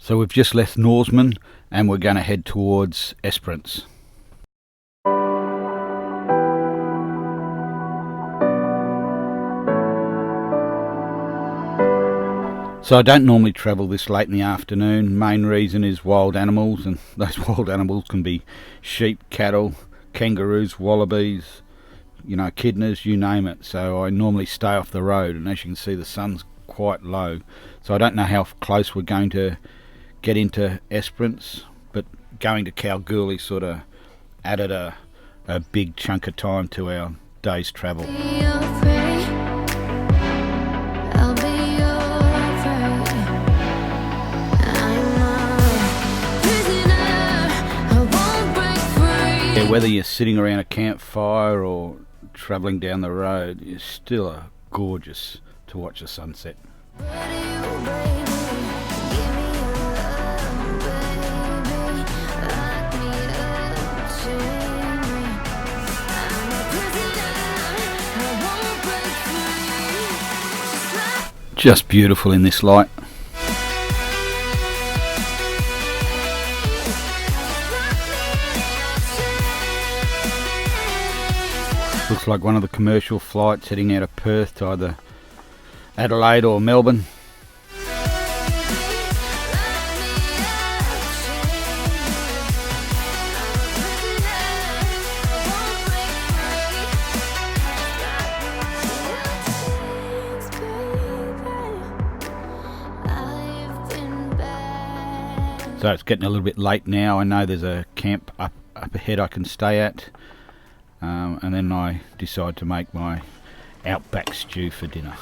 So we've just left Norseman and we're going to head towards Esperance. So I don't normally travel this late in the afternoon. Main reason is wild animals, and those wild animals can be sheep, cattle, kangaroos, wallabies, you know, echidnas, you name it. So I normally stay off the road, and as you can see the sun's quite low. So I don't know how close we're going to get into Esperance, but going to Kalgoorlie sort of added a big chunk of time to our day's travel. Whether you're sitting around a campfire or travelling down the road, it's still gorgeous to watch the sunset. Just beautiful in this light. Looks like one of the commercial flights heading out of Perth to either Adelaide or Melbourne. So it's getting a little bit late now. I know there's a camp up ahead I can stay at. And then I decide to make my outback stew for dinner.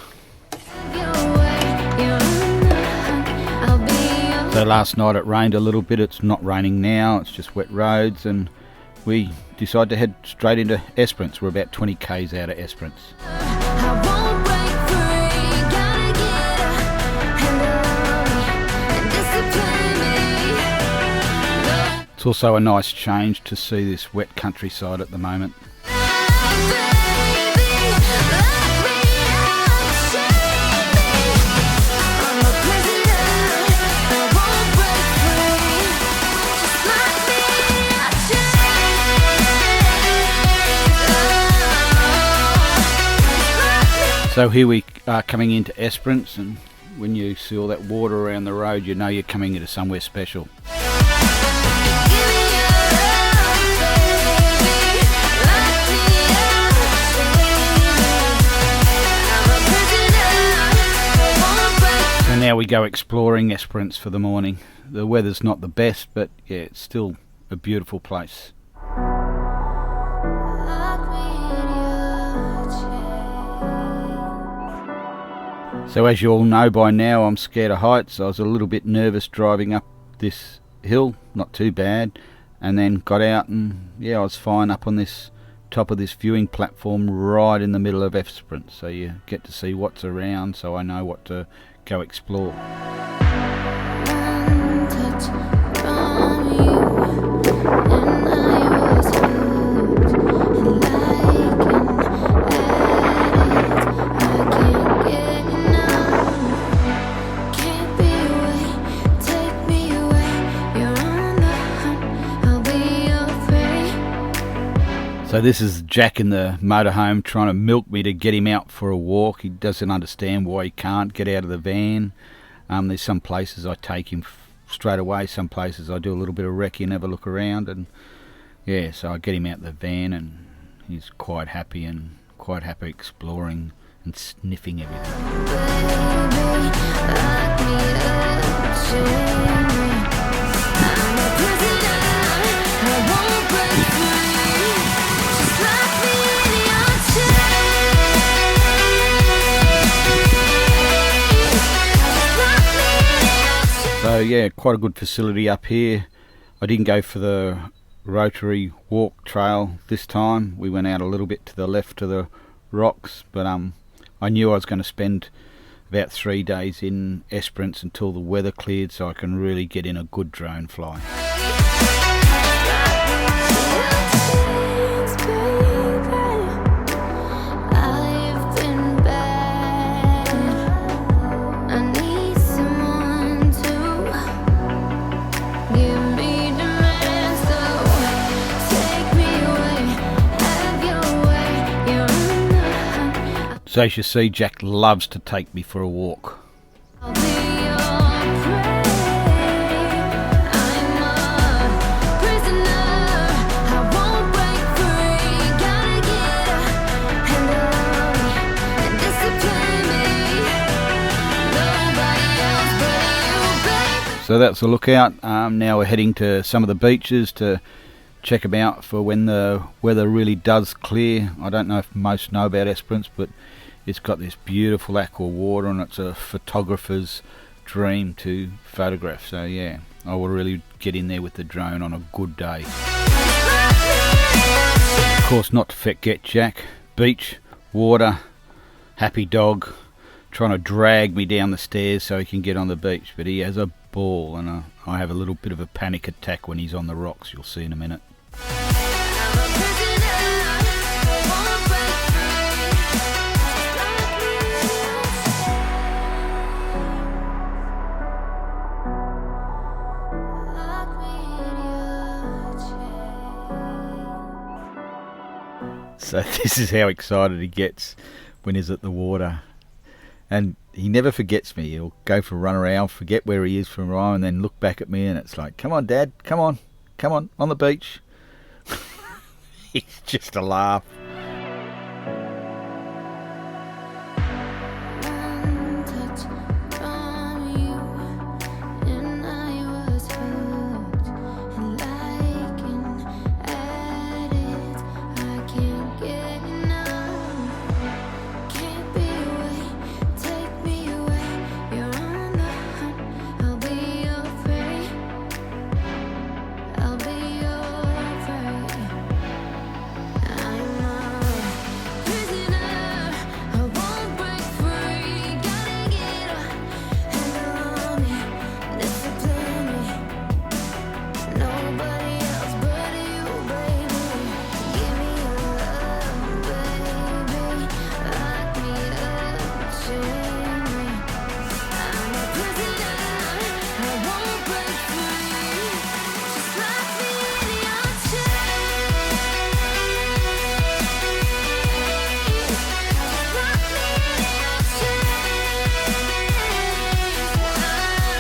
So last night it rained a little bit. It's not raining now, it's just wet roads, and we decide to head straight into Esperance. We're about 20 k's out of Esperance. It's also a nice change to see this wet countryside at the moment. So here we are coming into Esperance, and when you see all that water around the road, you know you're coming into somewhere special. And now we go exploring Esperance for the morning. The weather's not the best, but yeah, it's still a beautiful place. So as you all know by now, I'm scared of heights. I was a little bit nervous driving up this hill, not too bad, and then got out and yeah, I was fine up on this top of this viewing platform right in the middle of Esperance. So you get to see what's around, so I know what to go explore. So this is Jack in the motorhome trying to milk me to get him out for a walk. He doesn't understand why he can't get out of the van. There's some places I take him straight away, some places I do a little bit of recce and have a look around, and yeah, so I get him out the van and he's quite happy exploring and sniffing everything. So yeah, quite a good facility up here. I didn't go for the rotary walk trail this time. We went out a little bit to the left of the rocks, but I knew I was going to spend about 3 days in Esperance until the weather cleared, so I can really get in a good drone fly. So as you see, Jack loves to take me for a walk. So that's a lookout. Now we're heading to some of the beaches to check them out for when the weather really does clear. I don't know if most know about Esperance, but it's got this beautiful aqua water, and it's a photographer's dream to photograph. So yeah, I will really get in there with the drone on a good day. Of course, not to forget Jack. Beach, water, happy dog, trying to drag me down the stairs so he can get on the beach, but he has a ball, and I have a little bit of a panic attack when he's on the rocks. You'll see in a minute. So this is how excited he gets when he's at the water. And he never forgets me. He'll go for a run around, forget where he is for a while, and then look back at me, and it's like, come on, Dad, come on, on the beach. It's just a laugh.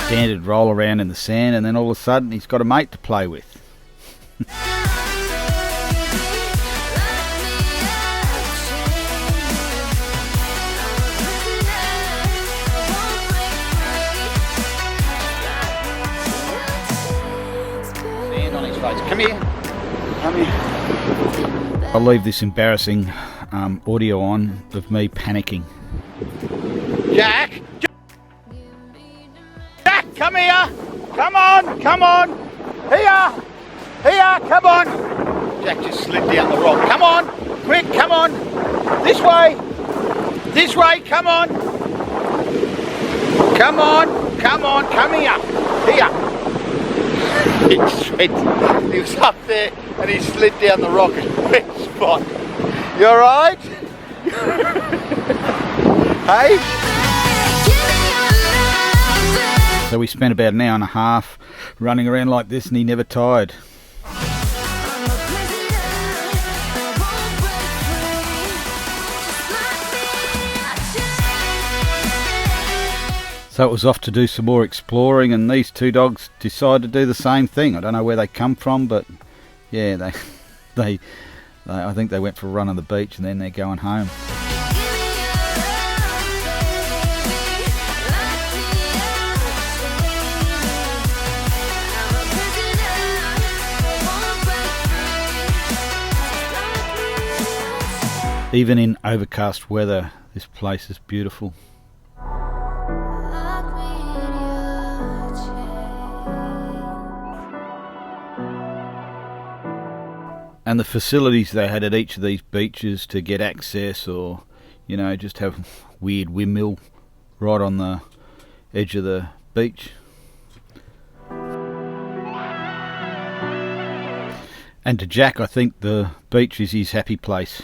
Standard roll around in the sand, and then all of a sudden he's got a mate to play with. Sand on his face. Come here. Come here. I'll leave this embarrassing audio on of me panicking. Jack! Come here! Come on! Come on! Here! Here! Come on! Jack just slid down the rock. Come on! Quick! Come on! This way! This way! Come on! Come on! Come on! Come here! Here! He was up there and he slid down the rock in a wet spot. You alright? Hey? So we spent about an hour and a half running around like this, and he never tired. So it was off to do some more exploring, and these two dogs decided to do the same thing. I don't know where they come from, but yeah, they I think they went for a run on the beach, and then they're going home. Even in overcast weather, this place is beautiful. And the facilities they had at each of these beaches to get access, or, you know, just have weird windmill right on the edge of the beach. And to Jack, I think the beach is his happy place.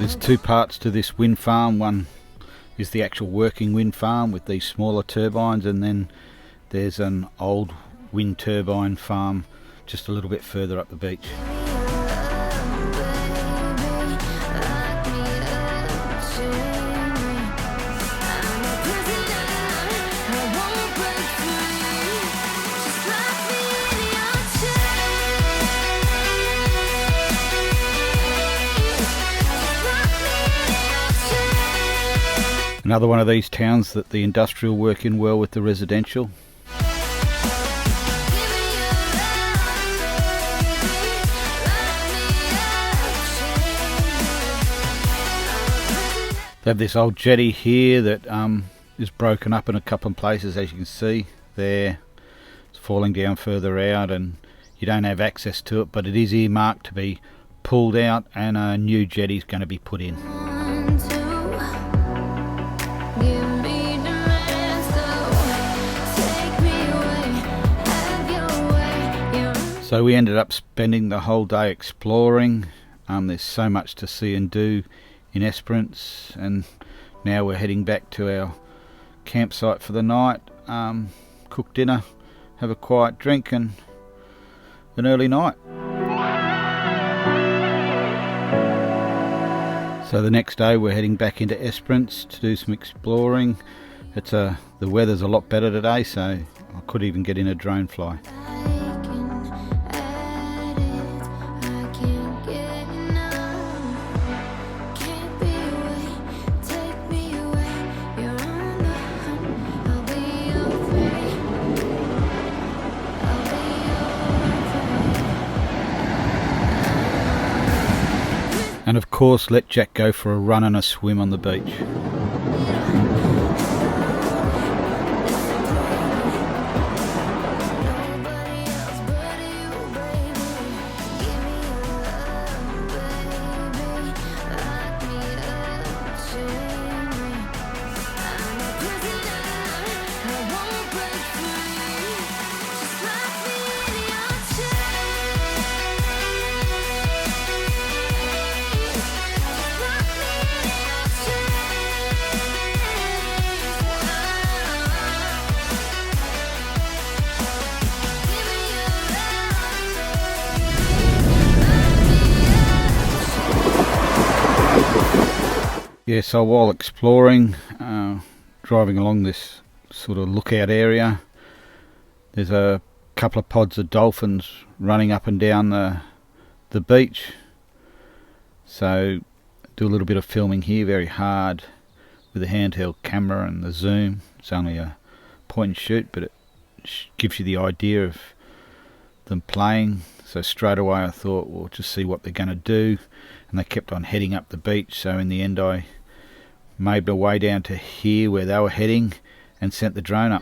There's two parts to this wind farm. One is the actual working wind farm with these smaller turbines, and then there's an old wind turbine farm just a little bit further up the beach. Another one of these towns that the industrial work in well with the residential. They have this old jetty here that is broken up in a couple of places, as you can see there. It's falling down further out and you don't have access to it, but it is earmarked to be pulled out and a new jetty is going to be put in. So we ended up spending the whole day exploring. There's so much to see and do in Esperance, and now we're heading back to our campsite for the night, cook dinner, have a quiet drink and an early night. So the next day we're heading back into Esperance to do some exploring. The weather's a lot better today, so I could even get in a drone fly. And of course, let Jack go for a run and a swim on the beach. Yeah, so while exploring, driving along this sort of lookout area, there's a couple of pods of dolphins running up and down the beach. So do a little bit of filming here, very hard with a handheld camera and the zoom. It's only a point and shoot, but it gives you the idea of them playing. So straight away I thought, well, just see what they're going to do, and they kept on heading up the beach. So in the end I made my way down to here where they were heading and sent the drone up.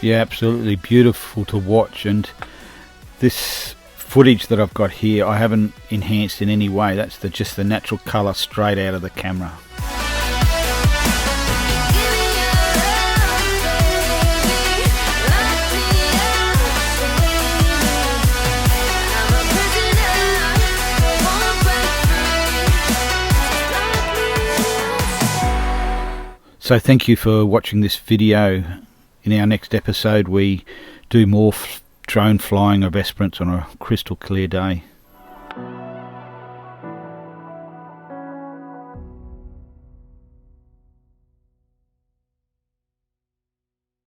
Yeah, absolutely beautiful to watch, and this footage that I've got here I haven't enhanced in any way. That's just the natural colour straight out of the camera. So thank you for watching this video. In our next episode we do more drone flying of Esperance on a crystal clear day.